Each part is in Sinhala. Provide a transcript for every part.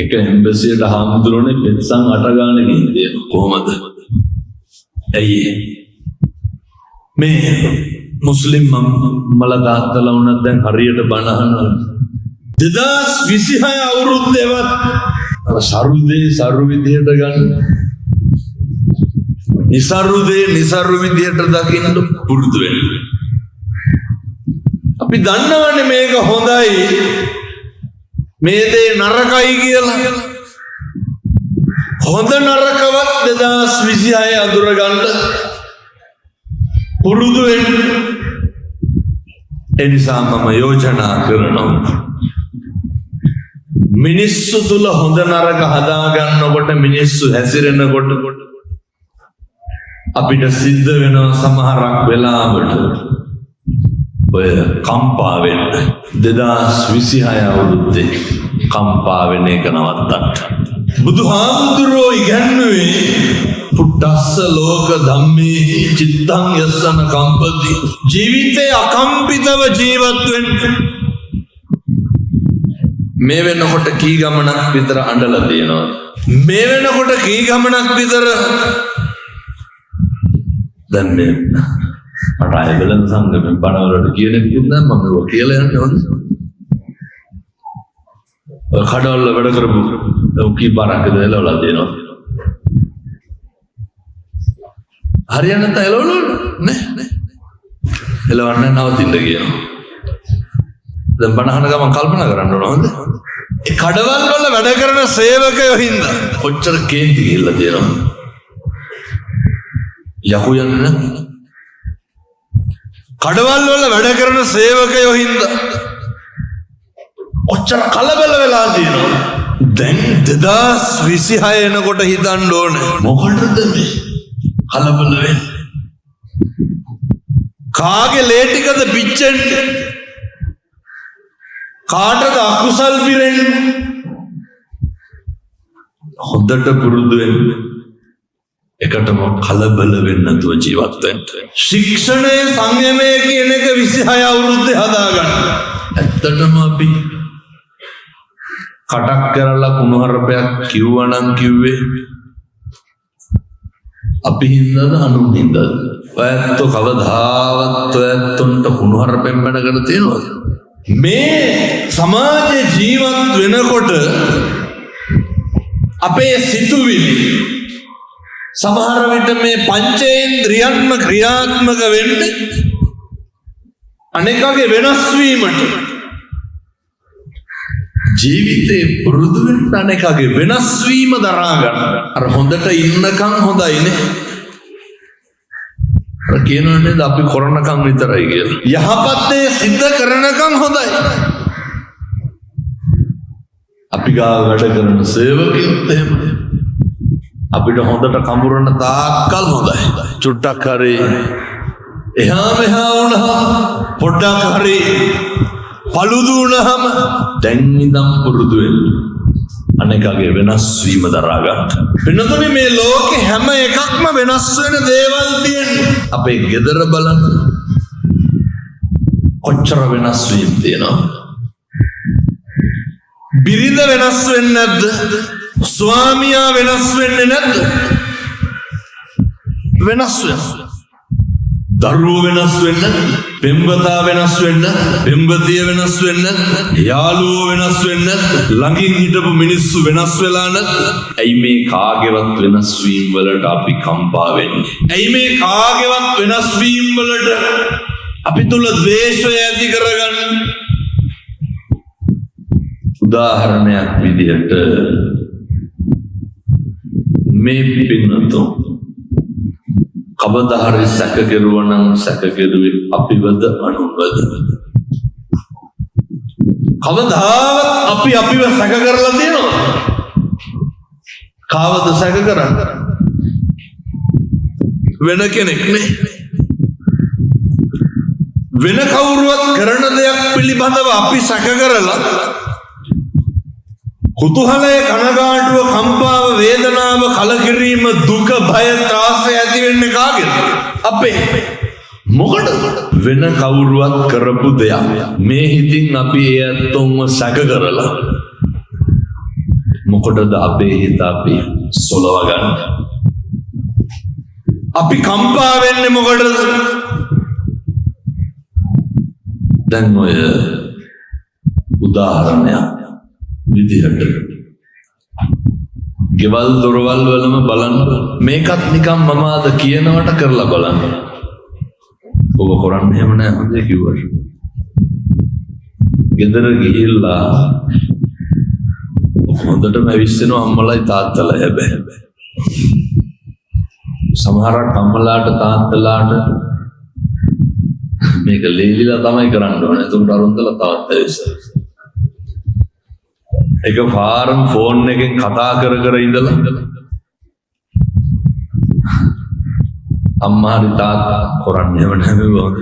එක එම්බසියට හාමුදුරුවනේ පෙත්සම් 8 ගාන ගිහින් කොහමද? ඇයි මේ මුස්ලිම් මල දාත්තලා වුණත් දැන් හරියට බණ අහනවා. 2026 අවුරුද්දේවත් අර සරු විදියට ගන්න. නිසරු විදියට දකින්න පුරුදු වෙන්න. අපි දන්නවනේ මේක හොඳයි මේ දේ නරකයි කියලා. හොඳ නරකවත් 2026 අඳුර ගන්න පුරුදු වෙන්න. ඒ නිසා මම යෝජනා කරනවා මිනිස්සු තුල හොඳ නරක හදා ගන්නකොට මිනිස්සු හැසිරෙනකොට අපිට සිද්ධ වෙනවා සමහරක් වෙලාවට ඔය කම්පා වෙන්න. 2026 අවුරුද්දේ කම්පා වෙන එක නවත්තන්න. බුදුහාමුදුරෝ ඉගැන්වුවේ පුට්ටස්ස ලෝක ධම්මේ චිත්තං යස්සන කම්පති. ජීවිතේ අකම්පිතව ජීවත් වෙන්න. මේ වෙනකොට කී ගමනක් විතර අඬලා තියෙනවා. මේ වෙනකොට කී ගමනක් විතර දැන් මේ මට ආයෙත් සංගමෙන් බණවලට කියන එක නෑ මම ඒක කියලා යන්නේ ඕනේ. ඔය කඩවල වැඩ කරපු කී පාරක් දෙලවලා දෙනවා. හරියන්නේ නැත්නම් එලවලු නේ. එලවන්න නවතින්න කියනවා. දැන් බණහන ගමන් කල්පනා කරන්න ඕන හොඳ. ඒ කඩවල වල වැඩ කරන සේවකයෝ හින්දා කොච්චර කේන්ති ගිහිල්ලා තියෙනවද? යකු යන්නේ කඩවල් වල වැඩ කරන සේවකයෝ හින්දා ඔච්චර කලබල වෙලා තියෙනවා. දැන් 2026 එනකොට හිතන්න ඕනේ මොකටද මේ කලබල වෙන්නේ? කාගේ ලේ ටිකද පිච්චෙන්නේ? කාටද අකුසල් පිරෙන්නේ? හොඳට පුරුදු වෙන්න. එකටම කලබල වෙන්නේ නැතුව ජීවත් වෙන්න. ශික්ෂණය සංයමය කියන එක 26 අවුරුද්දේ හදාගන්න. ඇත්තටම අපි කටක් කරලා කුණුහරුපයක් කිව්වනම් කිව්වේ අපි හින්දාද අනුන් හින්දාද? ඔයත් කවදාවත් ඔයත්ොන්ට කුණුහරුපෙන් බැනගෙන තියනවද? මේ සමාජයේ ජීවත් වෙනකොට අපේ සිතුවිලි සමහර විට මේ පංචේන්ද්‍රියන්ම ක්‍රියාත්මක වෙන්නේ අනේකගේ වෙනස් වීමට. ජීවිතේ පුරුදු වෙන්න අනේකගේ වෙනස් වීම දරා ගන්න. අර හොඳට ඉන්නකම් හොඳයිනේ. අර කියනවනේ අපි කරනකම් විතරයි කියලා. යහපත් දේ සිද්ධ කරනකම් හොඳයි. අපි ගාව වැඩ කරන සේවකයොත් එහෙම අපිට හොඳට කඹරන තාක්කල් හොඳයි. චුට්ටක් හරි එහා මෙහා වුණා පොඩ්ඩක් හරි පළුදු වුණාම දැන් ඉඳන් පුරුදු වෙන්න. අනේකගේ වෙනස් වීම දරා ගන්න. වෙනතොනේ මේ ලෝකේ හැම එකක්ම වෙනස් වෙන දේවල් තියෙන්නේ. අපේ ගෙදර බලන්න කොච්චර වෙනස් වීම තියෙනවද? බිරිඳ වෙනස් වෙන්නේ නැද්ද? ස්වාමියා වෙනස් වෙන්නේ නැද්ද? වෙනස් වෙනවා. දරුවෝ වෙනස් වෙන්න, පෙම්වතා වෙනස් වෙන්න, පෙම්වතිය වෙනස් වෙන්න, යාළුවෝ වෙනස් වෙන්න, ළඟින් හිටපු මිනිස්සු වෙනස් වෙලා නැත්. ඇයි මේ කාගේවත් වෙනස් වීම වලට අපි කම්පා වෙන්නේ? ඇයි මේ කාගේවත් වෙනස් වීම වලට අපි තුල ද්වේෂය ඇති කරගන්නේ? උදාහරණයක් විදිහට මේ පින්නතෝ කවදා හරි සැක කෙරුවා නම් සැක කෙරුවේ අපිවද අනුන්වද? කවදාවත් අපි අපිව සැක කරලා තියෙනවද? කාවද සැක කරන්නේ? වෙන කෙනෙක් නේ. වෙන කවුරුවත් කරන දෙයක් පිළිබඳව අපි සැක කරලා කුතුහලය කනගාටුව කම්පාව වේදනාව කලකිරීම දුක බය ත්‍රාසය ඇති වෙන්නේ කාගේද? අපේ. මොකටද? වෙන කවුරුවත් කරපු දෙයක් මේ හිතින් අපි ඒ ඇත්තොන්ව සැක කරලා මොකටද අපේ හිත අපි සොලව ගන්න? අපි කම්පා වෙන්නේ මොකටද? දැන් ඔය උදාහරණයක් විදිහට ගෙවල් දොරවල් වලම බලන්න, මේකත් නිකන් මම අද කියනවට කරලා බලන්න. ඔබ කරන්නේ එහෙම නෑ හොඳ කිව්වට. ගෙදර ගිහිල්ලා හොඳටම ඇවිස්සෙනවා අම්මලයි තාත්තලා. හැබැයි සමහරක් අම්මලාට තාත්තලාට මේක ලේලිලා තමයි කරන්න ඕනේ. එතකොට අරුන්දලා තාත්තා ඇවිස්සෙනවා. එක පාරම ෆෝන් එකෙන් කතා කර කර ඉඳලා අම්මා හරි තාත්තා කරන්නේ නැහැ නේද?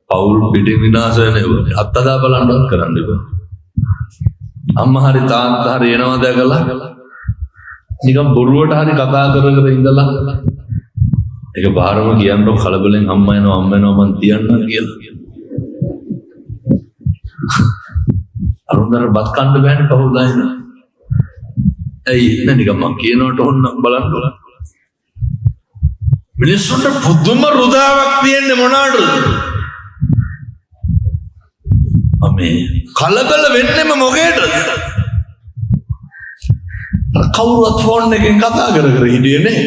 පවුල් පිටින් විනාශ වෙනවා. අත්තදා බලන්නවත් කරන්න බෑ. අම්මා හරි තාත්තා හරි එනවා දැකලා නිකන් බොරුවට හරි කතා කර කර ඉඳලා එක පාරම කියන්න කලබලෙන් අම්මා එනවා මං තියන්නම් කියලා. අරුන්දර බත් කන්න බෑනේ කවුරුදායින. ඇයි නිකන් මං කියනකොට ඕන්න බලන්න ඕන. මිනිස්සුන්ට පුදුම රුදාවක් තියෙන්නේ මොනවාටද? අමේ කලබල වෙන්නෙම මොකේද? කවුරුත් ෆෝන් එකෙන් කතා කර කර හිටියේ නේ.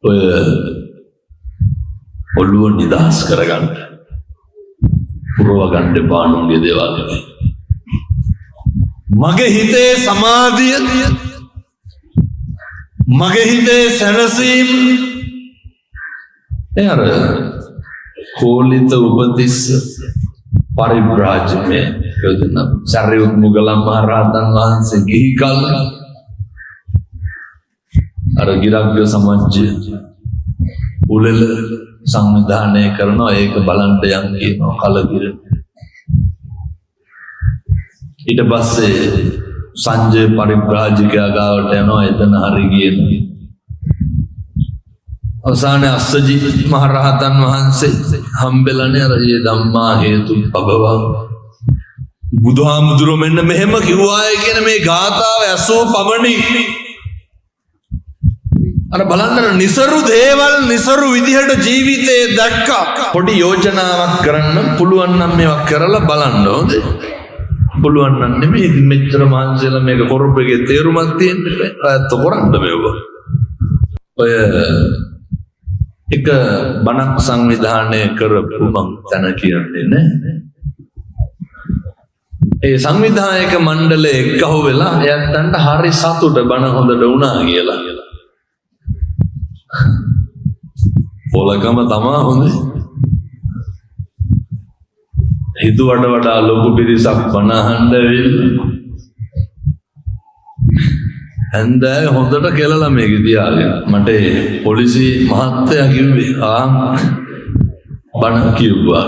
ඔය ඔළුව නිදහස් කරගන්න පුරව ගන්න බානුන්ගේ දේවල්. මගේ හිතේ සමාධිය, මගේ හිතේ සැනසීම එයාර කෝලිත උපතිස්ස පරිබ්‍රාජමේ කියදන සරියුත් මුගලන් මහ රහතන් වහන්සේ ගිහි කල අර ගිරග්ග සමජ්ජය උලෙල සංවිධානය කරනවා. ඒක බලන්න යන් කියනවා කලගිර. ඊට පස්සේ සංජය පරිබ්‍රාජකයා ගාවට යනවා. එතන හරි කියන අවසානයේ අස්සජි මහ රහතන් වහන්සේ හම්බෙලානේ අර ඒ ධම්මා හේතු පබව බුදුහාමුදුරුවෝ මෙන්න මෙහෙම කිව්වාය කියන මේ ගාථාව ඇසූ පමණින් අර බලන්න නිසරු දේවල් නිසරු විදිහට ජීවිතේ දැක්කා. පොඩි යෝජනාවක් කරන්න පුළුවන් නම් මේවා කරලා බලන්න ඕනේ. පුළුවන් නම් නෙමෙයි මෙච්චර මාංශලා මේක කරපෙගේ තේරුමක් තියෙන්නේ. ඇත්ත කරන්න මේවා. ඔය එක බණක් සංවිධානය කරපු මං තන කියන්නේ නේ. ඒ සංවිධායක මණ්ඩලය එක්කහුව වෙලා එයන්ට හරි සතුට බණ හොඳට වුණා කියලා. පොලකම තමා හොඳේ. හිතුවට වඩා ලොකු පිරිසක් බණ අහන්න ඇවිල්ලා හන්දෑ හොඳට කෙලලා මේක තියාගෙන මට පොලිසි මහත්තයා කිව්වේ බණ කිව්වා.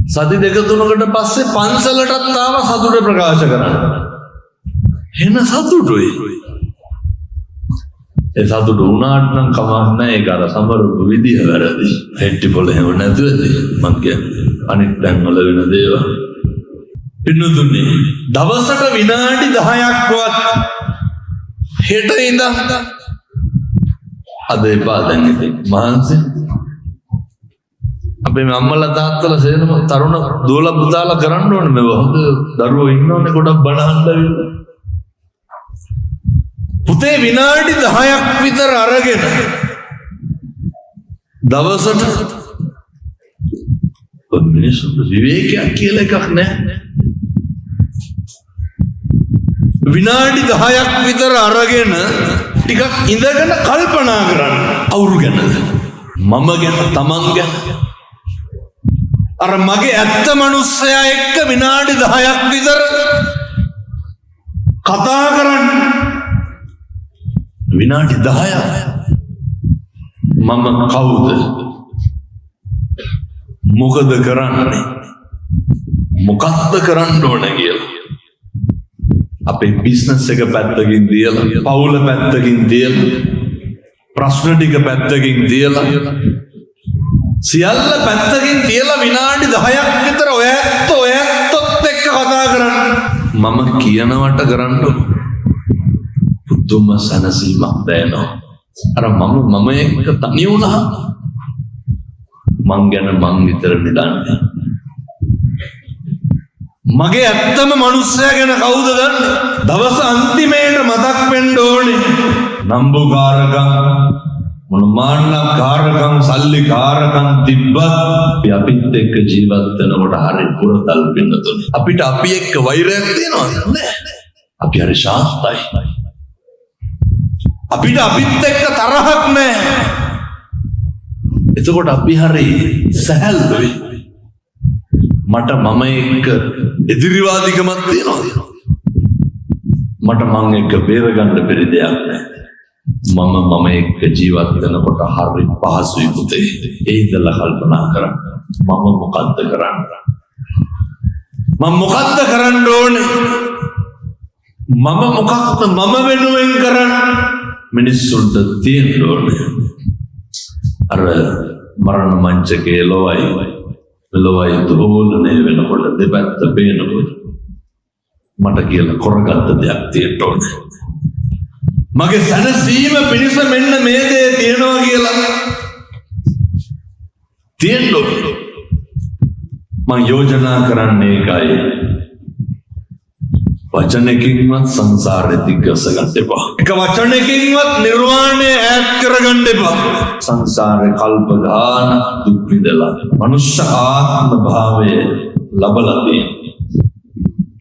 සති දෙක තුනකට පස්සේ පන්සලටත් ආව සතුට ප්‍රකාශ කරන්න. එන සතුටුයි. ඒ සතුට උනාට නම් කමක් නැහැ. ඒක අර සමරු විදිහ වැරදි. හෙට්ටි පොළ එහෙම නැතුවද මං කියන්නේ. අනිත් තැන් වල වෙන දේවල්. පින්නතුනේ දවසට විනාඩි 10ක්වත් හෙට ඉඳන් අද එපා දැන් ඉතින් මහන්සි. අපේ අම්මලා තාත්තලා සේනම තරුණ දුවලා පුතාලා කරන්න ඕනේ මේව. හොඳ දරුවෝ ඉන්නෝනේ ගොඩක් බණහන්න වෙන්නේ. පුතේ විනාඩි 10ක් විතර අරගෙන දවසට මිනිස්සුන්ට විවේකයක් කියලා එකක් නැහැ. විනාඩි 10ක් විතර අරගෙන ටිකක් ඉඳගෙන කල්පනා කරන්න. අවුරු ගැන, මම ගැන, තමන් ගැන. අර මගේ ඇත්ත මනුස්සයා එක්ක විනාඩි 10ක් විතර කතා කරන්න. විනාඩි 10ක් මම කවුද? මොකද කරන්නේ? මොකක්ද කරන්න ඕන කියලා. අපේ බිස්නස් එක පැත්තකින් තියලා, පවුල පැත්තකින් තියලා, ප්‍රශ්න ටික පැත්තකින් තියලා, සියල්ල පැත්තකින් තියලා විනාඩි 10ක් විතර ඔයත් එක්ක කතා කරන්න. මම කියනවට කරන්න පුදුම සැනසීමක් දැනෙනවා. අර මම එක්ක තනි වුණා මං ගැන මං විතරනේ දන්නේ. මගේ ඇත්තම මනුස්සයා ගැන කවුද දන්නේ? දවස් අන්තිමේට මතක් වෙන්න ඕනේ නම්බුකාරකම් මොනමාන්නකාරකම් සල්ලිකාරකම් තිබ්බත් අපිත් එක්ක ජීවත් වෙනකොට හරි පුරතල් පින්නතුනේ. අපිට අපි එක්ක වෛරයක් තියෙනවද? නෑ. අපි හරි ශාන්තයි. අපිට අපිත් එක්ක තරහක් නෑ. එතකොට අපි හරි සැහැල්ලුයි. මට මම එක්ක එදිරිවාදිකමක් තියෙනවද? මට මං එක්ක බේරගන්න බැරි දෙයක් නෑ. මම එක්ක ජීවත් වෙනකොට හරි පහසුයි පුතේ. ඒ ඉඳලා කල්පනා කරන්න. මම මොකද්ද කරන්නේ? මම මොකද්ද කරන්න ඕනේ? මම මොකක්ද මම වෙනුවෙන් කරන්නේ? මිනිස්සුන්ට තියෙන්න ඕනේ. අර මරණ මංචකයේ ලොවයි දෝලණය වෙනකොට දෙපැත්ත පේනකොට මට කියලා කරගත්ත දෙයක් තියෙන්න ඕනේ. මගේ සැනසීම පිණිස මෙන්න මේ දේ තියෙනවා කියලා තියෙන්න ඕනේ. මම යෝජනා කරන්නේ ඒකයි. වචනකින්වත් සංසාරෙ දිග්ගස ගන්න එපා. එක වචනකින්වත් නිර්වාණය ඈත් කරගන්න එපා. සංසාරේ කල්ප ගාන දුක් විඳලා මනුෂ්‍ය ආත්ම භාවය ලබලා තියෙන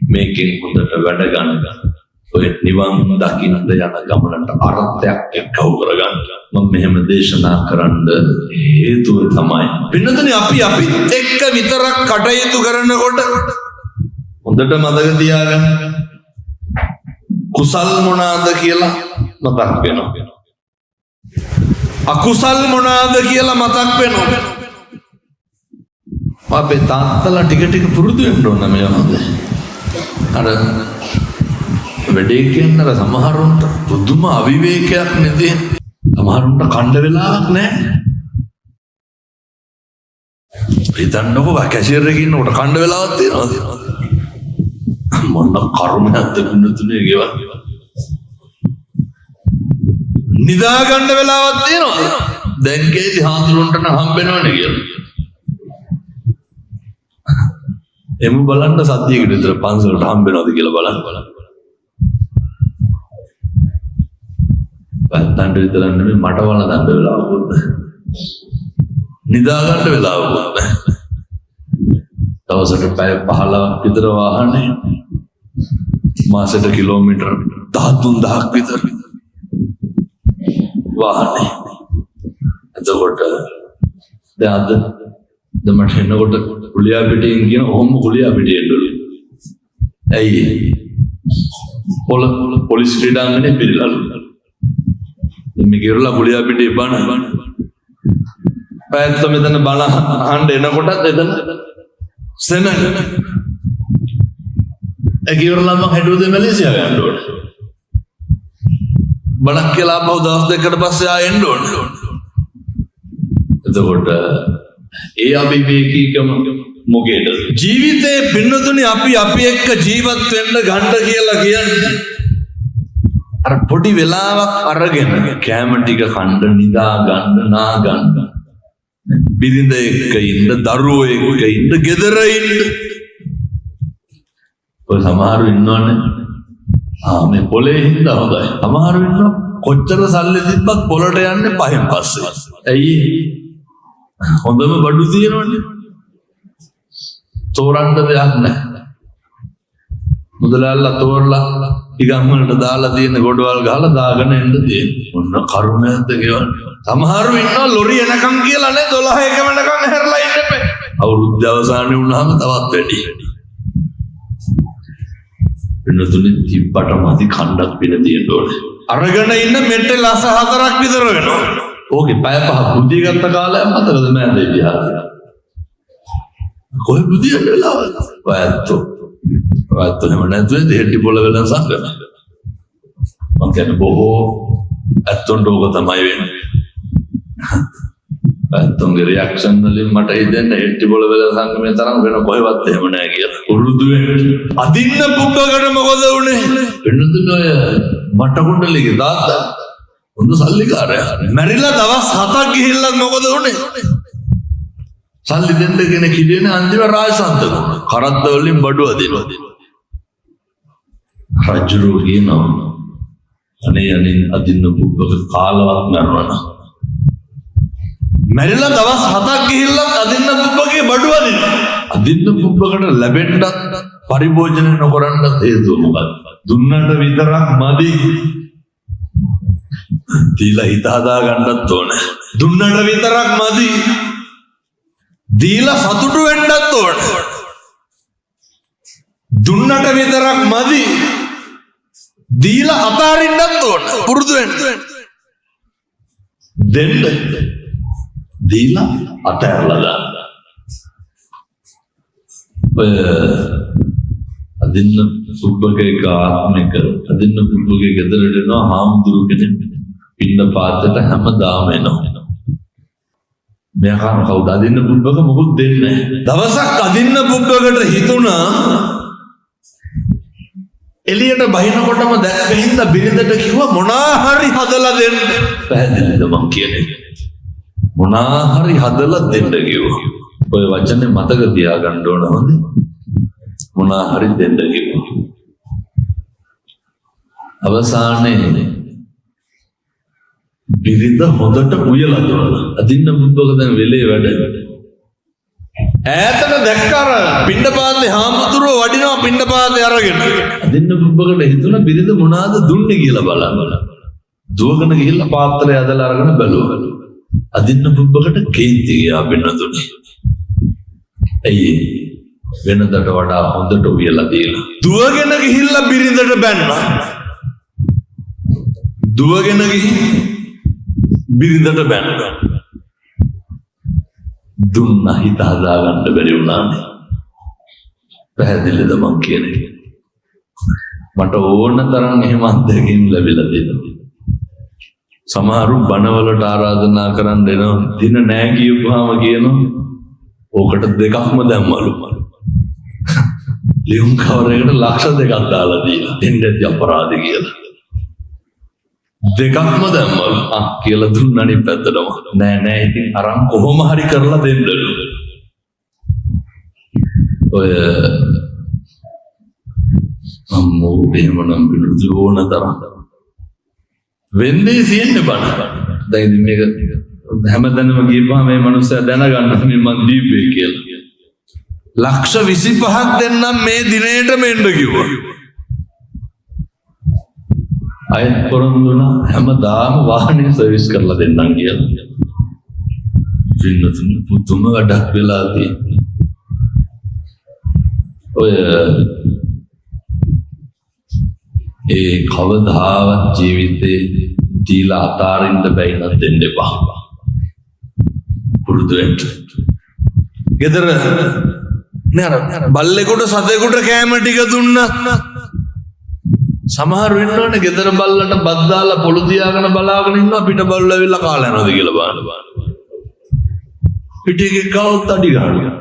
මේකෙන් හොඳට වැඩ ගන්න. ඔය නිවන් දකින්න යන ගමනට අර්ථයක් එක්කව කරගන්න. මම මෙහෙම දේශනා කරන්න හේතුව තමයි පින්නතනේ අපි අපිත් එක්ක විතරක් කටයුතු කරනකොට හොඳට මතක තියාගන්න කුසල් මොනවාද කියලා මතක් වෙනවා. අකුසල් මොනවාද කියලා මතක් වෙනවා. අපේ තාත්තලා ටික පුරුදු වෙන්න ඕන මේ වගේ. අර වැඩේ කියනර සමහරුන්ට පුදුම අවිවේකයක් නේද? සමහරුන්ට කණ්ඩ වෙලාවක් නැහැ. හිතන්නකෝ කැෂියර් එකේ ඉන්නකොට කණ්ඩ වෙලාවක් තියෙනවද? මොන කර්මයක්ද පින්නතුනේ ගෙවල්. නිදා ගන්න වෙලාවක් තියෙනවද? දැන් කේදි හාමුදුරන්ට නම් හම්බෙනවනේ කියලා. එමු බලන්න සත්‍යයකට විතර පන්සලට හම්බෙනවද කියලා බලන්න. වැත්තන්ට විතර නෙමෙයි මට වල දන්න වෙලාවකුත් නිදා ගන්න වෙලාවකුත් දවසට පැය 15ක් විතර වාහනේ මාසෙට කිලෝමීටර් 13000ක් විතර වාහනේ. එතකොට දැන් අද මට එනකොට කුලියා පිටින් කියන ඔහොම කුලියා පිටින් එන්නලු. ඇයි පොලිස් ක්‍රීඩාංගනේ පිළිලාලු. මේ කිරලා කුලියා පිටින් බණ පැත්ත මෙතන බණ අහන්න එනකොටත් එතන සෙනග ඒකිරලා මම හැදුවද මැලේසියා යන්න ඕනේ. බණක් කියලා ආපහු දවස් දෙකකට පස්සේ ආයෙ එන්න ඕනේ. එතකොට ඒ අවිවේකීකම මොකේද? ජීවිතේ පින්නතුනේ අපි එක්ක ජීවත් වෙන්න ගන්න කියලා කියන්නේ අර පොඩි වෙලාවක් අරගෙන කැම ටික කන්න නිදා ගන්න නා ගන්න බිරිඳ එක්ක ඉන්න දරුවෝ එක්ක ඉන්න ගෙදර ඉන්න. ඔය සමහරු ඉන්නවනේ මේ පොලේ හින්දා හොඳයි. සමහරු ඉන්නවා කොච්චර සල්ලි තිබ්බත් පොලට යන්නේ පහෙන් පස්සේ. ඇයි? හොඳම බඩු තියෙනවනේ. තෝරන්න දෙයක් නැහැ. මුදලාල්ලා තෝරලා ටිකක් වලට දාලා තියෙන ගොඩවල් ගහලා දාගෙන එන්න තියෙන්නේ. මොන කරුණයක්ද ගෙවන්නේ. සමහරු ඉන්නවා ලොරි එනකම් කියලා නේ 12 එක වෙනකම් හැරලා ඉන්න එපා. අවුරුද්ද අවසානයේ වුණාම තවත් වැඩි. වෙනතුනේ තිබ්බට මදි කණ්ඩක් පින තියෙන්න ඕනේ. අරගෙන ඉන්න මෙට්ටේ ලස 4ක් විතර වෙනවා. ඕකේ පැය 5ක් බුද්ධිය ගත්ත කාලයක් මතකද මෑතේ විහාරේ. කොයි බුද්ධියට වෙලාවද? ඔයත්තු එහෙම නැතුව දෙහෙටි පොළ වෙලන් සංගන. මං කියන්නේ බොහෝ ඇත්තොන්ට ඕක තමයි වෙන්නේ. ඇත්තන්ගේ රියැක්ෂන් වලින් මට හිතෙන්නේ හෙට්ටි බොල වෙල සංගමේ තරම් වෙන කොහෙවත් එහෙම නැහැ කියලා. උරුදු අදින්න පුබ්බකට මොකද උනේ? වෙනතුනේ ඔය මට කුණ්ඩලිගේ තාත්තා හොඳ සල්ලිකාරයා. මැරිලා දවස් 7ක් ගිහිල්ලා මොකද උනේ? සල්ලි දෙන්න කෙනෙක් හිටියේ නේ අන්තිම රාජසන්ත කරත්ත වලින් බඩුව දෙනවා. රජුරු කියනවා අනේ අදින්න පුබ්බක කාලවත් මරනවා. මැරිලා දවස් 7ක් ගිහිල්ලා අදින්න පුබ්බගේ බඩුව දෙනවා. අදින්න පුබ්බකට ලැබෙන්නත් පරිභෝජන නොකරන්නත් හේතුව මොකක්ද? දුන්නට විතරක් මදි. දීලා හිත හදා ගන්නත් ඕන. දුන්නට විතරක් මදි. දීලා සතුටු වෙන්නත් ඕන. දුන්නට විතරක් මදි. දීලා අතාරින්නත් ඕන. පුරුදු වෙන්න. දෙන්න. දීලා අතහැරලා දාන්න. ඔය අදින්න පුබ්බගේ ආත්මික අදින්න පුබ්බගේ ගෙදරට එනවා හාමුදුරු කෙනෙක් පින්න පාතට හැමදාම එනවා. මෙයා කවුද අදින්න පුබ්බක මොකුත් දෙන්නේ නැහැ. දවසක් අදින්න පුබ්බකට හිතුණා එළියට බහිනකොටම දැක්ක හින්දා බිරිඳට කිව්වා මොනා හරි හදලා දෙන්න. පැහැදිලිද මං කියන්නේ? මොනා හරි හදලා දෙන්න කිව්වා. ඔය වචනේ මතක තියාගන්න ඕන හොඳේ. මොනා හරි දෙන්න කිව්වා. අවසානයේ බිරිඳ හොඳට උයලා දුන්නා. අදින්න පුබ්බක දැන් වෙලේ වැඩ. ඈතට දැක්කර පින්නපාතේ හාමුදුරුවෝ වඩිනවා පින්නපාතේ අරගෙන. අදින්න පුබ්බකට හිතුණා බිරිඳ මොනවාද දුන්නේ කියලා බලන්න. දුවගෙන ගිහිල්ලා පාත්‍රය ඇදලා අරගෙන බැලුවා. අදින්න පුබ්බකට කේන්ති ගියා පින්නතුනේ. ඇයි වෙනදට වඩා හොඳට උයලා දීලා. දුවගෙන ගිහිල්ලා බිරිඳට බැන්නා. දුවගෙන ගිහින් බිරිඳට බැන්නා. දුන්නා හිත හදාගන්න බැරි වුණානේ. පැහැදිලිද මං කියන්නේ? මට ඕන තරම් එහෙම අත්දැකීම් ලැබිලා තියෙනවා. සමහරු බණවලට ආරාධනා කරන්න එනවා දින නෑ කියපුවාම කියනවා ඕකට දෙකක්ම දැම්මලු. ලියුම් කවරයකට ලක්ෂ 2ක් දාලා දීලා දෙන්නේ අපරාධ කියලා. දෙකක්ම දැම්මලු. කියලා දුන්න අනිත් පැත්තටම. නෑ ඉතින් අරන් කොහොම හරි කරලා දෙන්නලු. ඔය අම්මෝ එහෙමනම් පිළිදු ඕන තරම් වෙන්නේ සියන්නේ බණ. දැන් ඉතින් මේක හැමදැනම ගියපුවා මේ මනුස්සයා දැනගන්න මේ මන් දීපේ කියලා. ලක්ෂ 25ක් දෙන්නම් මේ දිනේට මෙන්න කිව්වා. අයත් පොරොන්දුනා හැමදාම වාහනේ සර්විස් කරලා දෙන්නම් කියලා. පින්නතුනි පුදුම වැඩක් වෙලා තියෙනවා. ඔය ඒ කවදාවත් ජීවිතේ දීලා අතාරින්න බැයි නම් දෙන්න එපා. පුරුදු වෙන්න. ගෙදර නේද බල්ලෙකුට සතෙකුට කෑම ටික දුන්නා. සමහර වෙන්නෝනේ ගෙදර බල්ලට බත් දාලා පොළු තියාගෙන බලාගෙන ඉන්නවා පිට බල්ලෝ ඇවිල්ලා කාලා යනවාද කියලා බලන්න. පිටේ කවුත් අඩි ගන්නවා.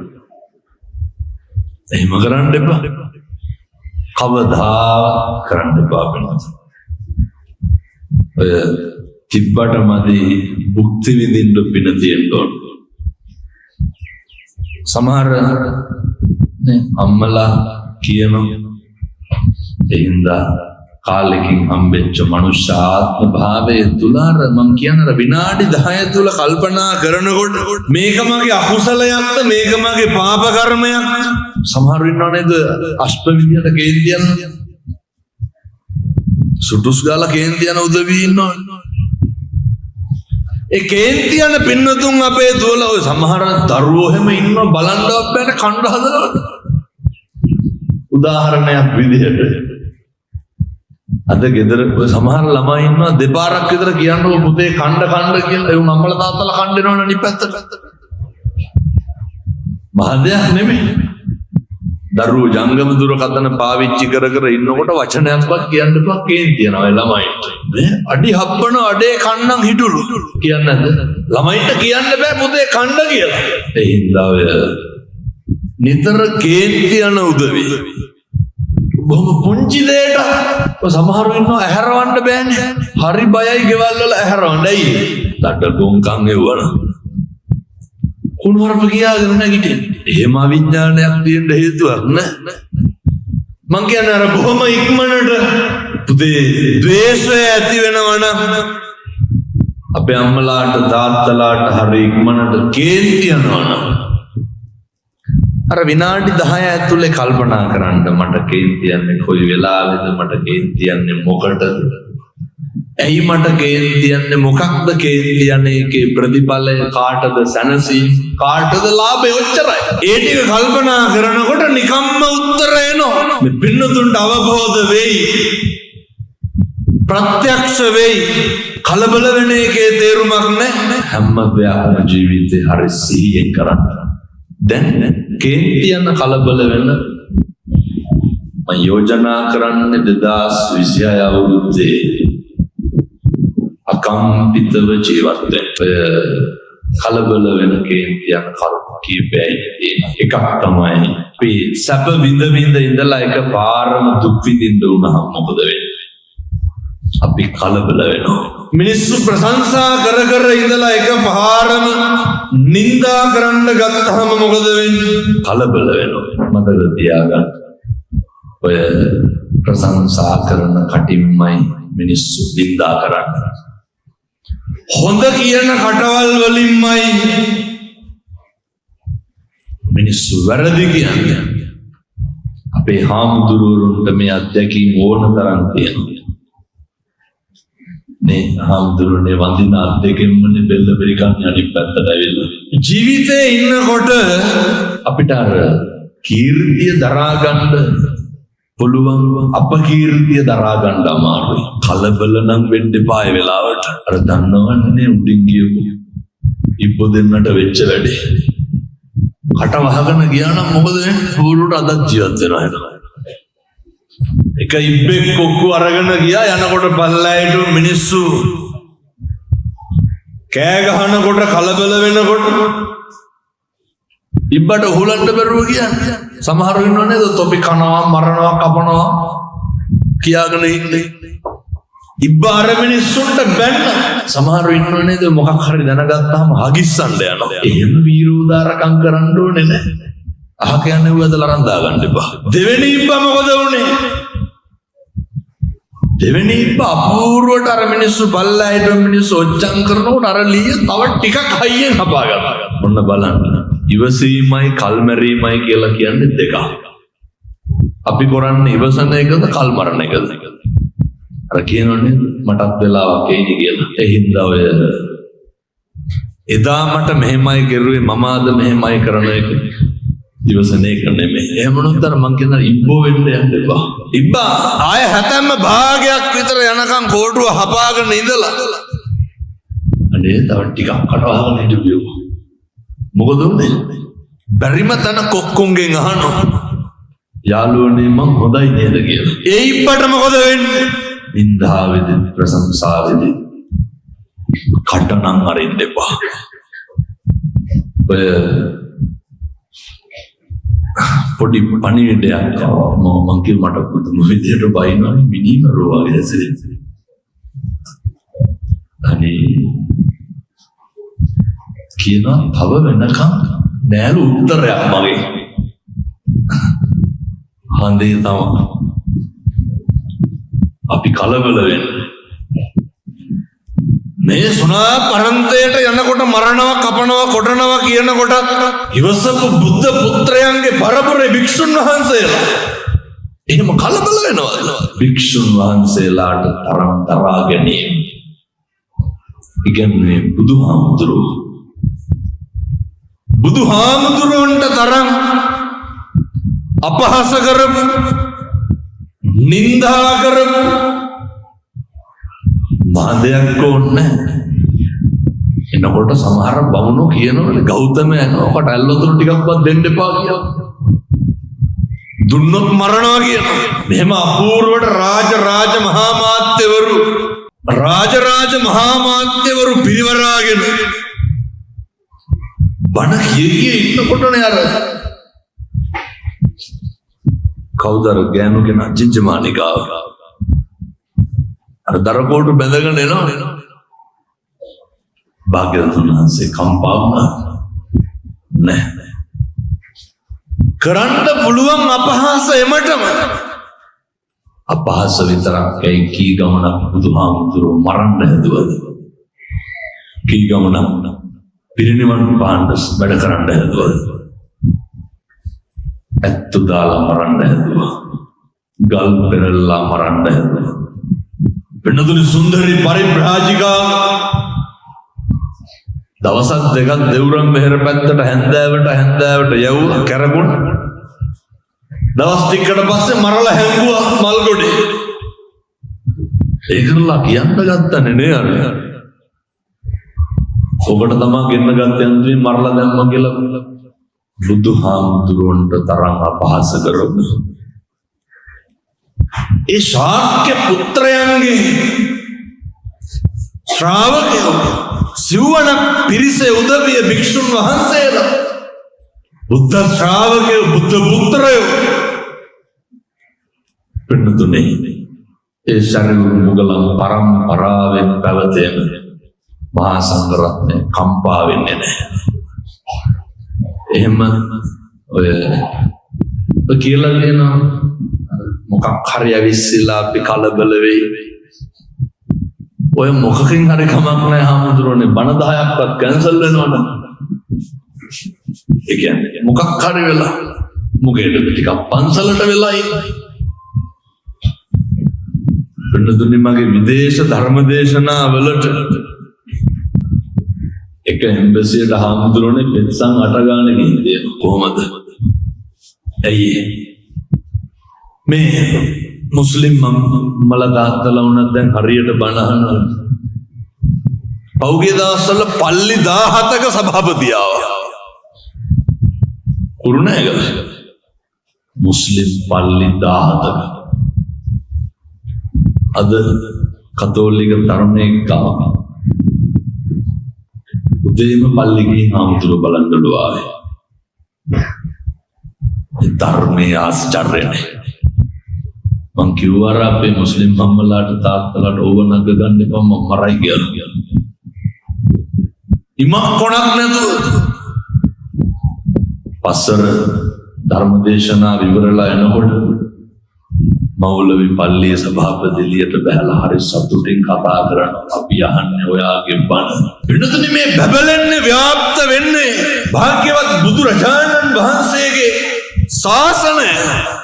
එහෙම කරන්න එපා. කවදා කරන්න එපා වෙනවා. ඔය තිබ්බට මදි භුක්ති විඳින්න පින තියෙන්න ඕන. සමහර නේ අම්මලා කියනවා එහින්දා කාලෙකින් හම්බෙච්ච මනුෂ්‍ය ආත්ම භාවයේ තුල මම කියන විනාඩි 10 තුල කල්පනා කරනකොට මේක මගේ අකුසලයක්ද මේක මගේ පාප කර්මයක්ද. සමහර ඉන්නව නේද අෂ්ප විද්‍යාවට කේන්තියන සුටුස් ගාලා කේන්තියන උදවි ඉන්නවා. ඒ කේන්තියන පින්නතුන් අපේ දුවල ඔය සමහර දරුවෝ හැම ඉන්නවා බලන්නවත් බෑනේ කණ්ඩ හදනවා. උදාහරණයක් විදිහට අද ගෙදර සමහර ළමයි ඉන්නවා දෙපාරක් විතර කියන්නකො පුතේ කණ්ඩ කියලා. ඒ උන් අම්මලා තාත්තලා කණ්ඩ දෙනවනේ අනිත් පැත්තට. මහදයක් නෙමෙයි. දරුවෝ ජංගම දුරකථන පාවිච්චි කර කර ඉන්නකොට වචනයක්වත් කියන්න එපා කේන්ති යනවා ළමයිට. අඩි හප්පන අඩේ කන්නම් හිටුළු කියන්නේ නැද්ද? ළමයිට කියන්න බෑ පුතේ කන්න කියලා. ඒ හින්දා ඔය නිතර කේන්ති යන උදවි. බොහොම පුංචි දෙයට සමහරව ඉන්නවා ඇහැරවන්න බෑනේ. හරි බයයි ගෙවල් වල ඇහැරවන්න. ඇයි? දඩ ගොංකම් එවවන. කුණුහරුප කියාගෙන නැගිටින්න. එහෙම අවිඥානයක් තියෙන්න හේතුවක් නෑ. මං කියන්නේ අර බොහොම ඉක්මනට පුතේ ද්වේෂය ඇති වෙනවනම් අපේ අම්මලාට තාත්තලාට හරි ඉක්මනට කේන්ති යනවනම් අර විනාඩි 10 ඇතුලේ කල්පනා කරන්න මට කේන්ති යන්නේ කොයි වෙලාවෙද මට කේන්ති යන්නේ මොකටද? ඇයි මට කේන්ති යන්නේ මොකක්ද කේන්ති යන්නේ ඒකේ ප්‍රතිඵලය කාටද සැනසීම කාටද ලාභය ඔච්චරයි. ඒ ටික කල්පනා කරනකොට නිකම්ම උත්තර එනවා. මේ පින්නතුන්ට අවබෝධ වෙයි. ප්‍රත්‍යක්ෂ වෙයි. කලබල වෙන එකේ තේරුමක් නැහැ. හැම දෙයක්ම ජීවිතේ හරි සිහියෙන් කරන්න. දැන් කේන්ති යන කලබල වෙන මම යෝජනා කරන්නේ 2026 අවුරුද්දේ අකම්පිතව ජීවත් වෙන්න. කලබල වෙන කේන්ති යන කරුණු කීපයයි තියෙන. එකක් තමයි අපි සැප විඳ ඉඳලා එක පාරම දුක් විඳින්න උනහම මොකද වෙන්නේ? අපි කලබල වෙනවා. මිනිස්සු ප්‍රශංසා කර ඉඳලා එක පාරම නින්දා කරන්න ගත්තාම මොකද වෙන්නේ? කලබල වෙනවා. මතක තියාගන්න. ඔය ප්‍රශංසා කරන කටින්මයි මිනිස්සු නින්දා කරන්නේ. හොඳ කියන කටවල් වලින්මයි මිනිස්සු වැරදි කියන්නේ. අපේ හාමුදුරුවරුන්ට මේ අත්දැකීම් ඕන තරම් තියෙනවා. මේ හාමුදුරුවනේ වඳින අත්දැකීම්නේ බෙල්ල පෙරිකන් අනිත් පැත්තට ඇවිල්ලා. ජීවිතේ ඉන්නකොට අපිට අර කීර්තිය දරා ගන්න පුළුවන් අපකීර්තිය දරා ගන්න අමාරුයි. කලබල නම් වෙන්න එපා ඒ වෙලාවට. අර දන්නවන්නේ උඩින් ගියපු ඉබ්බ දෙන්නට වෙච්ච වැඩේ. කට වහගෙන ගියා නම් මොකද වෙන්නේ? ඌරුට අදත් ජීවත් වෙනවා නේද? එක ඉබ්බෙක් කොක්කු අරගෙන ගියා යනකොට පල්ලෑයට මිනිස්සු කෑ ගහනකොට කලබල වෙනකොට ඉබ්බට හුලන්න බැරුව කියන්නේ. සමහරව ඉන්නව නේද? තොපි කනවා, මරනවා, කපනවා කියාගෙන ඉන්නේ. ඉබ්බ අර මිනිස්සුන්ට බැන්න. සමහරව ඉන්නව නේද? මොකක් හරි දැනගත්තාම හගිස්සන්න යනවා. එහෙම වීරෝදාරකම් කරන්න ඕනේ නැහැ. අහ කියන්නේ උවදලා රඳා ගන්න එපා. දෙවෙනි ඉබ්බ මොකද වුනේ? දෙවෙනි ඉබ්බ අපූර්වට අර මිනිස්සු බල්ලායට මිනිස්සු ඔච්චම් කරනකොට අර ලීය තව ටිකක් හයියෙන් හපා ගන්නවා. ඔන්න බලන්න. ඉවසීමයි කල්මැරීමයි කියලා කියන්නේ දෙකක්. අපි කරන්නේ ඉවසන එකද කල්මරන එකද? අර කියනෝනේ මටත් වෙලාවක් එයිද කියලා. ඒ හින්දා ඔය එදා මට මෙහෙමයි කරුවේ මම අද මෙහෙමයි කරන එක ඉවසන එක නෙමෙයි. එහෙම නොතර මං කියනවා ඉබ්බෝ වෙන්න යන්න එපා. ඉබ්බා ආය 70 භාගයක් විතර යනකම් කෝටුව හපාගෙන ඉඳලා අනේ තව ටිකක් කටවහගෙන හිටපියෝ. මොකද උනේ? බැරිම තන කොක්කුන්ගෙන් අහනවා යාළුවනේ මං හොඳයි නේද කියලා. ඒ ඉබ්බට මොකද වෙන්නේ? නින්දාවේදී ප්‍රශංසාවේදී කටනම් අරින්න එපා. ඔය පොඩි පණිවිඩයක් මම කිව්ව මට පුදුම විදියට බයිනවා මිනිමරෝ වගේ ඇසෙන්නේ. අනේ කියනවා තව වෙනකම් නෑලු උත්තරයක් මගේ. හන්දේ තමයි අපි කලබල වෙන්නේ. මේ සුණා පරන්තයට යනකොට මරනවා කපනවා කොටනවා කියනකොට ඉවසපු බුද්ධ පුත්‍රයන්ගේ පරපුරේ භික්ෂුන් වහන්සේලා එහෙම කලබල වෙනවා. භික්ෂුන් වහන්සේලාට තරම් දරා ගැනීම ඉගන්නේ බුදුහාමුදුරුවන්ට තරම් අපහාස කරපු නින්දා කරපු මාදයක් ඕනේ. එනකොට සමහර බමුණෝ කියනවනේ ගෞතමයා එනකොට ඇල්ලතුරු ටිකක්වත් දෙන්න එපා කියලා. දුන්නොත් මරනවා කියනවා. මෙහෙම අපූර්වට රාජ මහාමාත්‍යවරු පිරිවරාගෙන බණ කිය ඉන්නකොටනේ අර කවුද අර ගෑනු කෙනා චිංචමානිකාව අර දරකෝටු බැඳගෙන එනවා. භාග්‍යවතුන් වහන්සේ කම්පා වුණා. නැහැ කරන්න පුළුවන් අපහාස එමටම අපහාස විතරක් ඇයි කී ගමනක් බුදුහාමුදුරුවෝ මරන්න හැදුවද? කී ගමනක් පිරිනිවන් පාන්න වැඩ කරන්න හැදුවද? ඇත්තු දාලා මරන්න හැදුවා. ගල් පෙරල්ලා මරන්න හැදුවා. වෙනතුනි සුන්දරි පරිබ්‍රාජිකා දවසක් දෙකක් දෙවුරම් මෙහෙර පැත්තට හැන්දෑවට යවුව කැරකුණ. දවස් ටිකකට පස්සේ මරලා හැංගුවා මල්ගොඩේ. ඒ කරලා කියන්න ගත්තනේ නේ අර. ඔබට තමා ගෙන්න ගත්ත යන්ත්‍රේ මරලා දැම්ම කියලා බුදුහාමුදුරන්ට තරම් අපහාස කරමු. ඒ ශාක්‍ය පුත්‍රයන්ගේ ශ්‍රාවකයෝ සිව්වන පිරිසේ උදවිය භික්ෂුන් වහන්සේලා බුද්ධ ශ්‍රාවකයෝ බුද්ධ පුත්‍රයෝ පින්නතුනේ ඒ ශරීර මුගලන් පරම්පරාවෙන් පැවතෙන මහා සංඝරත්නය කම්පා වෙන්නේ නැහැ. එහෙම ඔය කියලා කියනවා මොකක් හරි ඇවිස්සලා අපි කලබල වෙයි. ඔය මොකකින් හරි කමක් නැහැ හාමුදුරනේ බණ 10ක්වත් කැන්සල් වෙනවනේ. ඒ කියන්නේ මොකක් හරි වෙලා මුගේට ටිකක් පන්සලට වෙලා ඉන්නේ. වෙනදුනේ මගේ විදේශ ධර්ම දේශනා වලට එක එම්බසියට හාමුදුරනේ පෙත්සම් 8 ගානේ ගිහින් කොහමද? ඇයි මේ මුස්ලිම් මල දාත්තලා වුණත් දැන් හරියට බණ අහනවා. පෞගේ දවස්වල පල්ලි 17ක සභාපති ආවා. කුරුණෑගල මුස්ලිම් පල්ලි 17ක. අද කතෝලික තරුණයෙක් ආවා. උදේම පල්ලි ගිහින් ආමුතුරු බලන්නලු ආවේ. ධර්මයේ ආශ්චර්යනේ. මං කිව්වා අපේ මුස්ලිම් මම්මලාට තාත්තලාට ඕව නග ගන්න එපා මම මරයි කියලා. ඉමක් කොනක් නැතුව පස්සර ධර්මදේශනා විවරලා එනකොට මෞලවි පල්ලියේ සභාපති එළියට බහලා හරි සතුටින් කතා කරනවා. අපි අහන්නේ ඔයාගේ බණ. වෙනතනේ මේ බබලන්නේ ව්‍යාප්ත වෙන්නේ භාග්‍යවත් බුදුරජාණන් වහන්සේගේ ශාසනය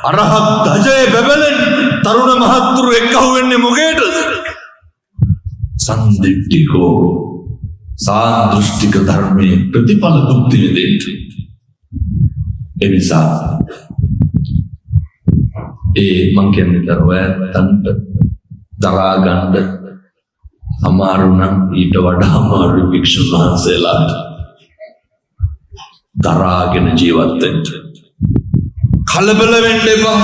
අරහත් ධජය බබලෙන් තරුණ මහත්තුරු එක්කහු වෙන්නේ මොකේද? සම්දිට්ඨිකෝ සාදෘෂ්ටික ධර්මයේ ප්‍රතිඵල භුක්ති විඳින්න. එනිසා මං කියන්නේ තරවැත්තන්ට දරා ගන්න අමාරු නම් ඊට වඩා අමාරු භික්ෂුන් වහන්සේලාට දරාගෙන ජීවත් වෙන්න. කලබල වෙන්න එපා.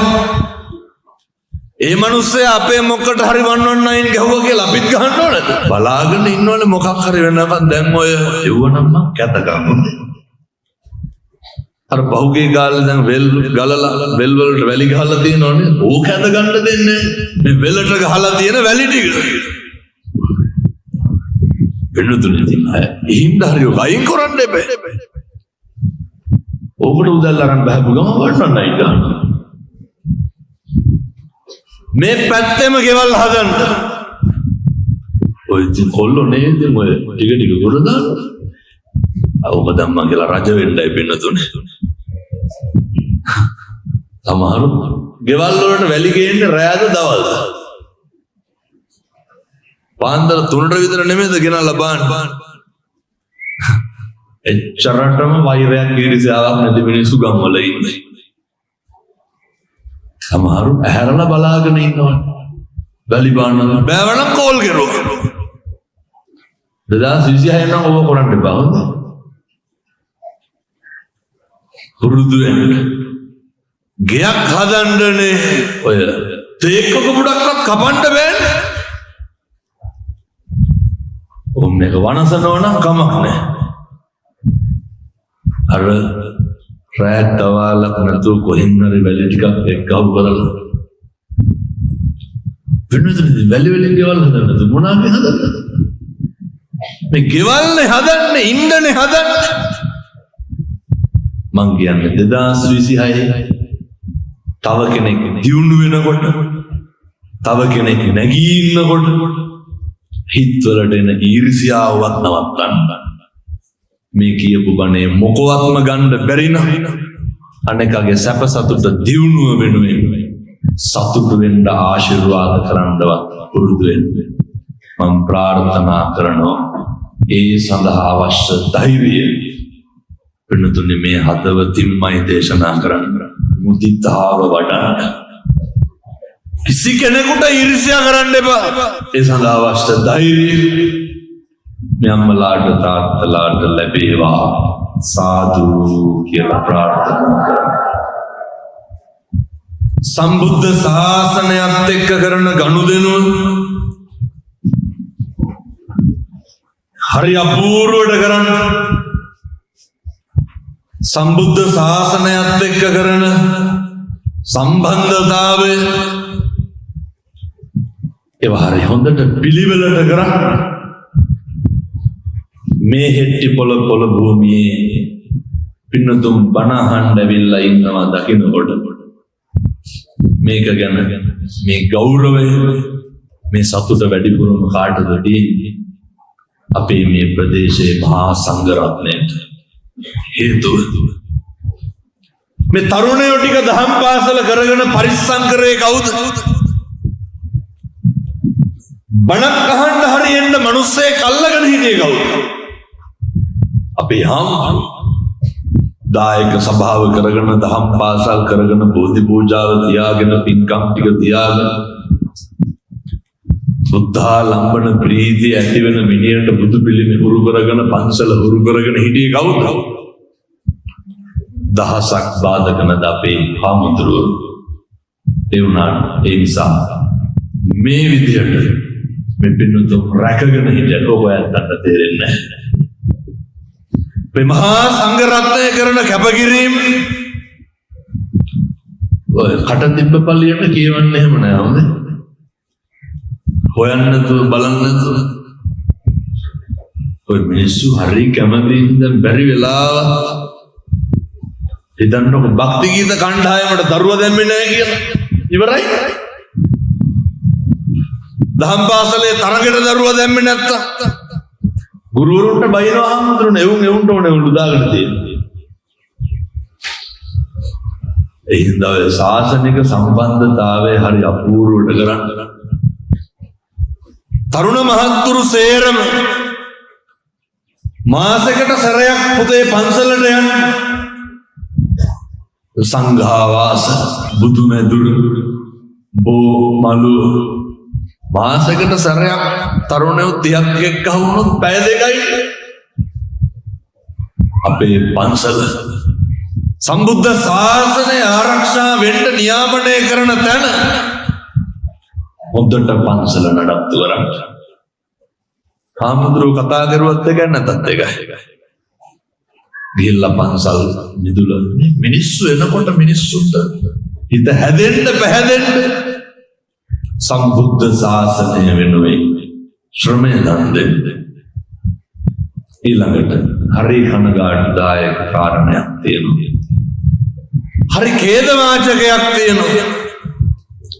ඒ මිනිස්සේ අපේ මොකට හරි 119 ගැහුවා කියලා අපිත් ගහන්න ඕනද? බලාගෙන ඉන්නවනේ මොකක් හරි වෙනකන් දැන් ඔය යුවනම් මං කැත ගන්නවා. අර පහුගේ ගාලේ දැන් වෙල් ගලලා වෙල් වලට වැලි ගහලා තියෙනවනේ. ඕක ඇද ගන්න දෙන්නේ මේ වෙලට ගහලා තියෙන වැලි ටික. වෙනුතුනේ තියෙන අය හිඳ හරි ඔක අයින් කරන්න එපා. ඕකට උදැල්ල අරන් බහපු ගම වටන්නයි ගන්න. මේ පැත්තෙම ගෙවල් හදන්න. ඔය ඉතින් කොල්ලෝ නේද ඔය ටික ටික ගොඩ දාන්න. ඔබ ධම්මා කියලා රජ වෙන්නයි පින්නතුනේ. සමහරු ගෙවල් වලට වැලි ගේන්නේ රෑද දවල්ද? පාන්දර 3ට විතර නෙමෙයිද ගෙනල්ලා බාන්න. එච්චරටම වෛරයක් ඊර්ෂ්‍යාවක් නැති මිනිස්සු ගම්වල ඉන්නේ. සමහරු ඇහැරලා බලාගෙන ඉන්නවා. වැලි බාන්න බෑවනම් කෝල් කරුවා. 2026 නම් ඕක කරන්න එපා. පුරුදු වෙන්න. ගයක් හදන්නනේ ඔය තේක්ක කුඩක්වත් කපන්න බෑනේ. ඕම් මේක වනසනවා නම් කමක් නැහැ. අර රැත් තවාලක් නැතුව කොහෙන් හරි වැලි ටිකක් එක්කව කරලා වෙනදදී වැලි වලින් ගෙවල් හදන්නද මොනවාද හදන්නේ? මේ ගෙවල්නේ හදන්නේ, ඉන්නනේ හදන්නේ. මං කියන්නේ 2026 තව කෙනෙක් දියුණු වෙනකොට, තව කෙනෙක් නැගී ඉන්නකොට හිතවලට එන ඊර්ෂ්‍යාවවත් නවත්තන්න. මේ කියපු බණේ මොකවත්ම ගන්න බැරි නම් අනෙකගේ සැප සතුට දියුණුව වෙනුවෙන් සතුටු වෙන්න ආශිර්වාද කරන්නවත් පුරුදු වෙන්න. මම ප්‍රාර්ථනා කරනවා ඒ සඳහා අවශ්‍ය ධෛර්යය වෙනතුනේ මේ හදවතින්මයි දේශනා කරන්න. මුදිතාව වඩන්න. කිසි කෙනෙකුට ඊර්ෂ්‍යා කරන්න එපා. ඒ සඳහා අවශ්‍ය ධෛර්යය මේ අම්මලාට තාත්තලාට ලැබේවා සාදු කියලා ප්‍රාර්ථනා කරනවා. සම්බුද්ධ ශාසනයත් එක්ක කරන ගනුදෙනුව හරි අපූර්වට කරන්න. සම්බුද්ධ ශාසනයත් එක්ක කරන සම්බන්ධතාවය ඒවා හරි හොඳට පිළිවෙලට කරන්න. මේ හෙට්ටිපොළ පොළ භූමියේ පින්නතුම් බණ අහන්න ඇවිල්ලා ඉන්නවා දකින්නකොට මේක ගැන මේ ගෞරවය මේ සතුට වැඩිපුරම කාටද දෙන්නේ? අපේ මේ ප්‍රදේශයේ මහා සංඝ රත්නයට හේතුව මේ තරුණයෝ ටික දහම් පාසල කරගෙන පරිස්සම් කරේ කවුද? බණක් අහන්න හරි එන්න මිනිස්සේ කල්ලාගෙන හිටියේ කවුද? අපේ හාමුදුරුවෝ. දායක සභාව කරගෙන දහම් පාසල් කරගෙන බෝධි පූජාව තියාගෙන පින්කම් ටික තියාගෙන බුද්ධාලම්බන ප්‍රීතිය ඇති වෙන මිනිහට බුදු පිළිම හුරු කරගෙන පන්සල හුරු කරගෙන හිටියේ කවුද? දහසක් බාධක නැද අපේ හාමුදුරුවෝ. ඒ වුණාට ඒ නිසා මේ විදියට මේ පින්නතුන් රැකගෙන හිටියට ඔයයන්ට තේරෙන්නේ නැහැ. මේ මහා සංඝ රත්නය කරන කැපකිරීම ඔය කටතිබ්බ පල්ලියට කියවන්නේ එහෙම නෑ හොඳේ. හොයන්න නැතුව බලන්න නැතුව ඔය මිනිස්සු හරි කැමතිද බැරි වෙලාවත් හිතන්නකො භක්ති ගීත කණ්ඩායමට දරුවා දැම්මේ නැහැ කියලා ඉවරයි. දහම් පාසලේ තරගයට දරුවා දැම්මේ නැත්තම් ගුරුවරුන්ට බයිනවා හාමුදුරුවෝ එවුන්ට ඕනේ උළු දාගෙන තියෙන්නේ. ඒ හින්දා ශාසනික සම්බන්ධතාවය හරි අපූර්වට කරන්න. තරුණ මහත්තුරු සේරම මාසෙකට සැරයක් පුතේ පන්සලට යන්න. සංඝාවාස බුදුමැදුරු බෝ මලු මාසෙකට සැරයක් තරුණයෝ 30ක් එක්ක වුණොත් පැය දෙකයි අපේ පන්සල සම්බුද්ධ ශාසනය ආරක්ෂා වෙන්න නියාමනය කරන තැන හොඳට පන්සල නඩත්තු කරන්න. හාමුදුරුවෝ කතා කරුවත් එකයි නැතත් එකයි. ගිහිල්ලා පන්සල් මිදුල මිනිස්සු එනකොට මිනිස්සුන්ට හිත හැදෙන්න පැහැදෙන්න සම්බුද්ධ ශාසනය වෙනුවෙන් ශ්‍රමය දන් දෙන්න. ඊළඟට හරි කනගාටුදායක කාරණයක් තියෙනවා. හරි ඛේදවාචකයක් තියෙනවා.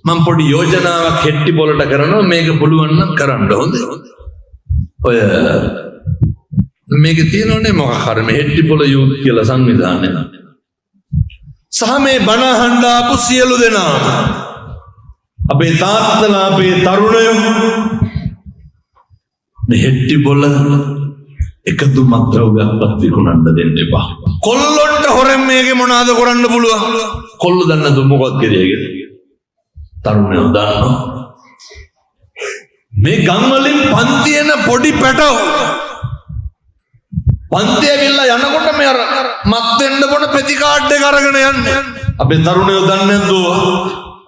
මම පොඩි යෝජනාවක් හෙට්ටි පොළට කරනවා මේක පුළුවන් නම් කරන්න හොඳයි. ඔය මේක තියෙනවනේ මොකක් හරි මේ හෙට්ටි පොළ යූත් කියලා සංවිධානය. සහ මේ බණ අහන්න ආපු සියලු දෙනා අපේ තාත්තලා අපේ තරුණයෝ මේ හෙට්ටි පොළ එකතු මත්ද්‍රව්‍යයක්වත් විකුණන්න දෙන්න එපා. කොල්ලොන්ට හොරෙන් මේකේ මොනවාද කරන්න පුළුවන්? කොල්ලෝ දන්නද මොකක්ද කියලාගෙන? තරුණයෝ දන්නවා. මේ ගම් වලින් පන්ති එන පොඩි පැටව පන්ති ඇවිල්ලා යනකොට මේ අර මත් වෙන්න බොන පෙති කාඩ් එක අරගෙන යන්නේ. අපේ තරුණයෝ දන්නේ නැද්ද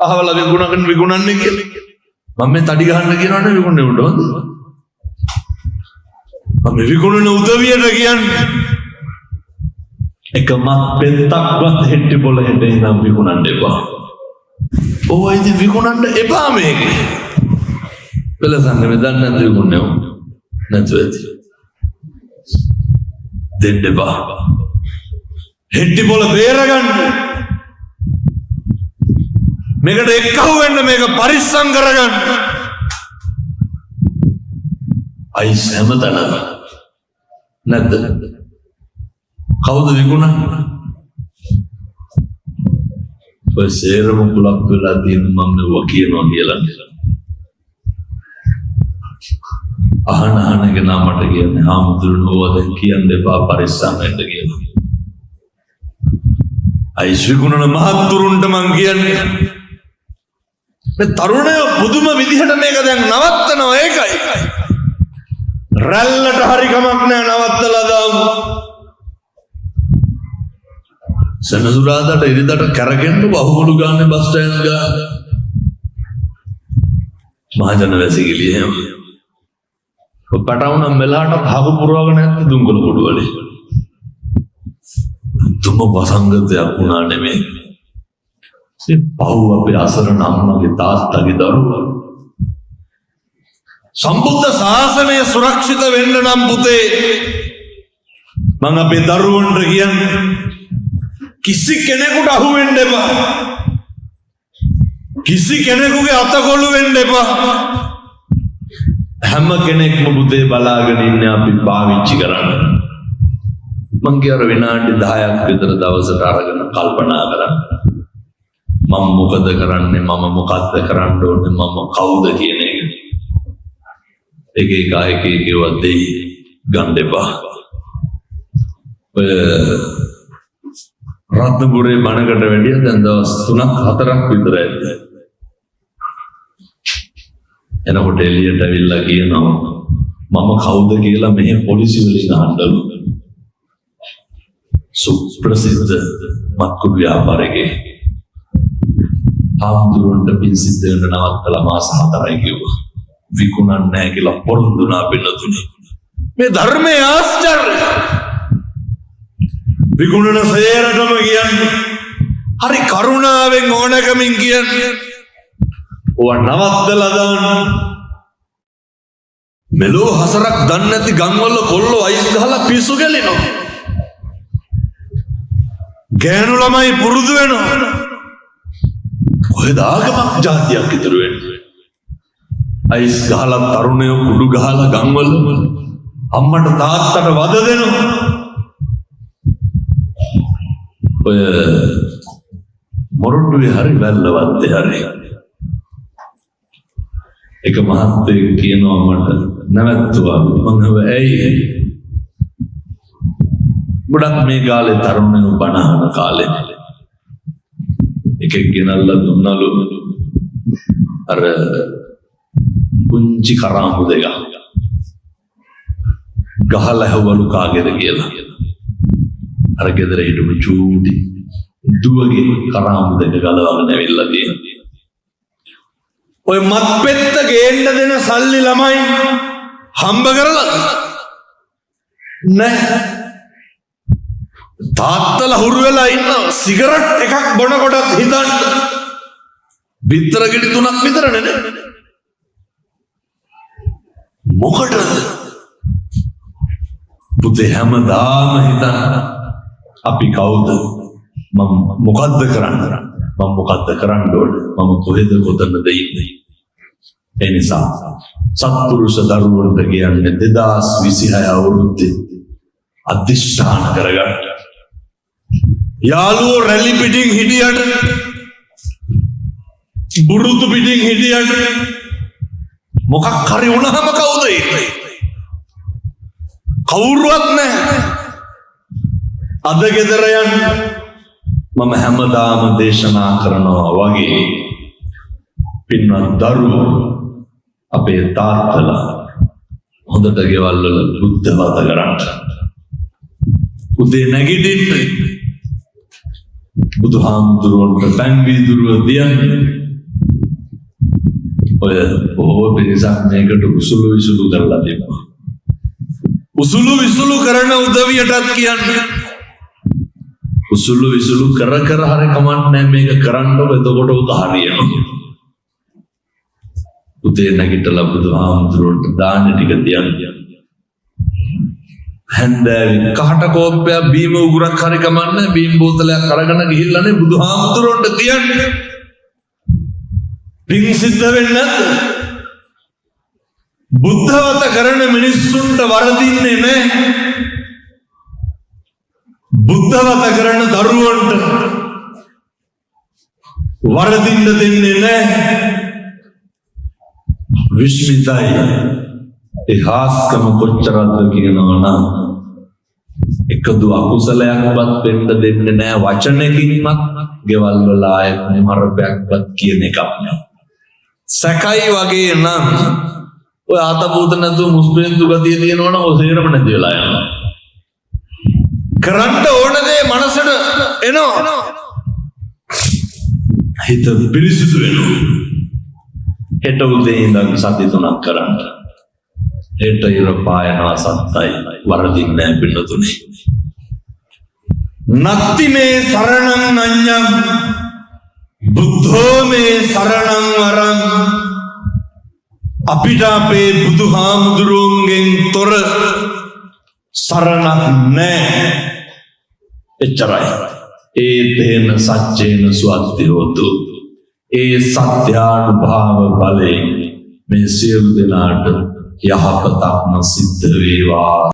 අහවල විකුණන්නේ කියලා? මම මේ තඩි ගහන්න කියනවනේ විකුණන්නේ උඩ හොඳ. මම විකුණන උදවියට කියන්නේ එකම පෙත්තක්වත් හෙට්ටි පොළ හෙට ඉඳන් විකුණන්න එපා. ඕවා ඉතින් විකුණන්න එපා මේක. පෙළසන්නේ මේ දන්නේ නැද්ද විකුණන්නේ නැතුව ඇති. දෙන්න එපා. හෙට්ටි පොළ බේරගන්න. මේකට එක්කහුව වෙන්න මේක පරිස්සම් කරගන්න. අයිස් හැමතැනම නැද්ද? කවුද විකුණන්නේ? ඔය සේරම කුලප් වෙලා තියෙන මම මේවා කියනවා කියලා. අහන එක මට කියන්නේ හාමුදුරුවෝ ඕවා දැන් කියන්න එපා පරිස්සම් වෙන්න කියලා. අයිස් විකුණන මහත්තුරුන්ට මං කියන්නේ මේ තරුණයෝ පුදුම විදිහට මේක දැන් නවත්තනවා. ඒකයි රැල්ලට හරි කමක් නෑ නවත්තලා දාමු. සෙනසුරාදාට ඉරිදට කරගෙන බහුමුළු ගානේ බස් ස්ටෑන්ඩ් ගාන මහජන වැසිකිළිය එහෙම පටවුනම් මෙලාට හගු පුරවගෙන නැත්නම් දුම්ගල කුඩු වලේ තුම වසංගතයක් වුණා නෙමෙයි. මේ පව් අපේ අසරණ අම්මගේ තාත්තගේ දරුවා. සම්බුද්ධ ශාසනය සුරක්ෂිත වෙන්න නම් පුතේ මම අපේ දරුවන්ට කියන්නේ කිසි කෙනෙකුට අහු වෙන්න එපා. කිසි කෙනෙකුගේ අතකොළු වෙන්න එපා. හැම කෙනෙක්ම පුතේ බලාගෙන ඉන්නේ අපි පාවිච්චි කරන්න. මං කියර විනාඩි 10ක් විතර දවසට අරගෙන කල්පනා කරන්න. මම මොකද කරන්නේ? මම මොකද්ද කරන්න ඕනේ? මම කවුද කියන එක. එක ඒවා දෙයි ගන්න එපා. රත්නපුරේ බණකට වැඩිය දැන් දවස් 3-4ක් විතර ඇද්ද. එනකොට එළියට ඇවිල්ලා කියනවා මම කවුද කියලා මෙහි පොලිසිය වලින් අහන්නලු. සුප්‍රසිද්ධ මත්කුඩු ව්‍යාපාරිකේ හාමුදුරුවන්ට පින් සිද්ධ වෙන නවත්තලා මාස 4යි කිව්වා. විකුණන්නේ නැහැ කියලා පොරොන්දුනා පින්නතුනේ. මේ ධර්මයේ ආශ්චර්යය. විකුණන සේරටම කියන්නේ හරි කරුණාවෙන් ඕනකමින් කියන්නේ ඕවා නවත්තලා දාන්න. මෙලෝ හසරක් දන්නේ නැති ගම්වල කොල්ලෝ අයිස් ගහලා පිස්සු ගැලිනවා. ගෑනු ළමයි පුරුදු වෙනවා. කොහෙද ආගමක් જાතියක් ඉතුරු වෙන්නේ? අයිස් ගහලා තරුණයෝ කුඩු ගහලා ගම්වල අම්මට තාත්තට වද දෙනවා. ඔය මොරටුවේ හරි වැල්ලවත්තේ හරි එක මහත්තයෙක් කියනවා මට නැවැත්තුවා. මම ඇයි ගොඩක් මේ කාලේ තරුණයෝ බණ අහන කාලේ එකෙක් ගෙනල්ලා දුන්නලු අර පුංචි කරාඹු දෙක ගහලා හැවලු කාගේද කියලා. අර ගෙදර හිටපු චූටි දුවගේ කරාඹු දෙක ගලවගෙන ඇවිල්ලා තියෙනවා. ඔය මත්පෙත්ත ගේන්න දෙන සල්ලි ළමයි හම්බ කරලා නැහැ. තාත්තලා හුරු වෙලා ඉන්න සිගරට් එකක් බොනකොටත් හිතන්න බිත්තර ගෙඩි 3ක් විතරනේ නේ. මොකටද පුතේ හැමදාම හිතන්න අපි කවුද? මම මොකද්ද කරන්නේ? මම මොකද්ද කරන්න ඕනේ? මම කොහෙද කොතනද ඉන්නේ? ඒ නිසා සත්පුරුෂ දරුවන්ට කියන්නේ 2026 අවුරුද්දේ අධිෂ්ඨාන කරගන්න. යාළුවෝ රැලි පිටින් හිටියට බුරුතු පිටින් හිටියට මොකක් හරි වුණාම කවුද ඉන්නේ? කවුරුවත් නැහැ. අද ගෙදර යන්න මම හැමදාම දේශනා කරනවා වගේ පින්වත් දරුවෝ අපේ තාත්තලා හොඳට ගෙවල් වල බුද්ධ වත කරන්න. උදේ නැගිටින්න බුදුහාමුදුරුවන්ට පැන්වීදුරුව තියන්නේ. ඔය බොහෝ පිරිසක් මේකට උසුළු විසුළු කරලා දෙනවා. උසුළු විසුළු කරන උදවියටත් කියන්නේ උසුළු විසුළු කර කර හරි කමන්නේ මේක කරන්න එතකොට උත හරියනවා. උදේ නැගිටලා බුදුහාමුදුරුවන්ට දාන ටික තියන්නේ. හැන්දෑවේ කහට කෝප්පයක් බීම උගුරක් හරි කමන්නේ බීම් බෝතලයක් අරගෙන ගිහිල්ලානේ බුදුහාමුදුරුවන්ට තියන්නේ. පිං සිද්ධ වෙන්නේ නැද්ද? බුද්ධවත කරන මිනිස්සුන්ට වරදින්නේ නැහැ. බුද්ධවත කරන දරුවන්ට වරදින්න දෙන්නේ නැහැ. විශ්මිතයි ඉහාස්කම කොච්චරද කියනවා නම් එකදු අකුසලයක්වත් වෙන්න දෙන්නේ නැහැ. වචනකින්වත් ගෙවල් වල ආය මරපයක්වත් කියන එකක් නෑ. සැකයි වගේ නම් ඔය ආතපූත නැතුව මුස්පිරින්තු ගතිය තියෙනවනම් ඔය සේරම නැති වෙලා යනවා. කරන්න ඕන දේ මනසට එනවා. හිත පිරිසිදු වෙනවා. හෙට උදේ ඉඳන් සති 3ක් කරන්න. හෙට ඉර පායනවා සත්තයි වරදින්නේ නැහැ පින්නතුනේ. නත්ති මේ සරණං අඤ්ඤං බුද්ධෝ මේ සරණං වරං. අපිට අපේ බුදුහාමුදුරුවන්ගෙන් තොර සරණක් නැහැ. එච්චරයි. ඒ තේන සච්චේන සුවත්ති හෝතු. ඒ සත්‍යානුභාව බලයෙන් මේ සියලු දෙනාට යහපතක්ම සිද්ධ වේවා.